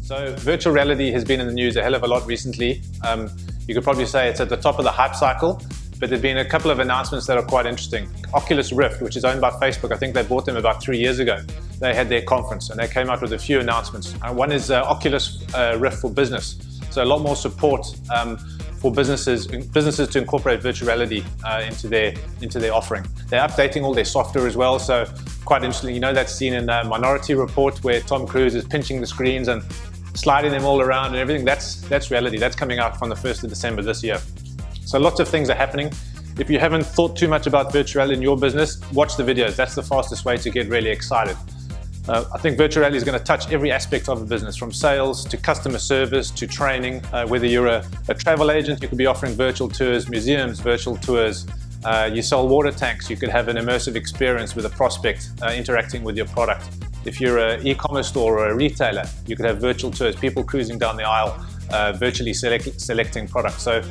So virtual reality has been in the news a hell of a lot recently. You could probably say it's at the top of the hype cycle, but there've been a couple of announcements that are quite interesting. Oculus Rift, which is owned by Facebook, I think they bought them about 3 years ago. They had their conference and they came out with a few announcements. One is Oculus Rift for Business. So a lot more support for businesses to incorporate virtual reality into their offering. They're updating all their software as well. So quite interesting. You know that scene in Minority Report where Tom Cruise is pinching the screens and sliding them all around and everything. That's reality. That's coming out from the 1st of December this year. So lots of things are happening. If you haven't thought too much about virtual reality in your business, watch the videos. That's the fastest way to get really excited. I think virtual reality is going to touch every aspect of the business, from sales to customer service to training. Whether you're a travel agent, you could be offering virtual tours, museums, virtual tours. You sell water tanks, you could have an immersive experience with a prospect interacting with your product. If you're an e-commerce store or a retailer, you could have virtual tours, people cruising down the aisle, virtually selecting products. So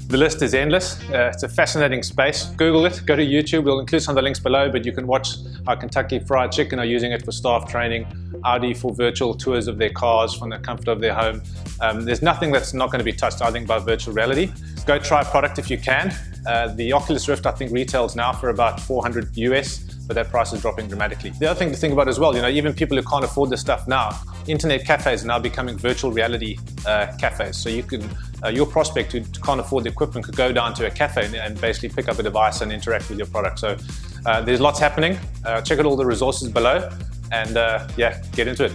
the list is endless. It's a fascinating space. Google it, go to YouTube. We'll include some of the links below, but you can watch how Kentucky Fried Chicken are using it for staff training, Audi for virtual tours of their cars from the comfort of their home. There's nothing that's not going to be touched, I think, by virtual reality. Go try a product if you can. The Oculus Rift, I think, retails now for about $400 US, but that price is dropping dramatically. The other thing to think about as well, even people who can't afford this stuff now, internet cafes are now becoming virtual reality cafes. So you can, your prospect who can't afford the equipment could go down to a cafe and basically pick up a device and interact with your product. So there's lots happening. Check out all the resources below and yeah, get into it.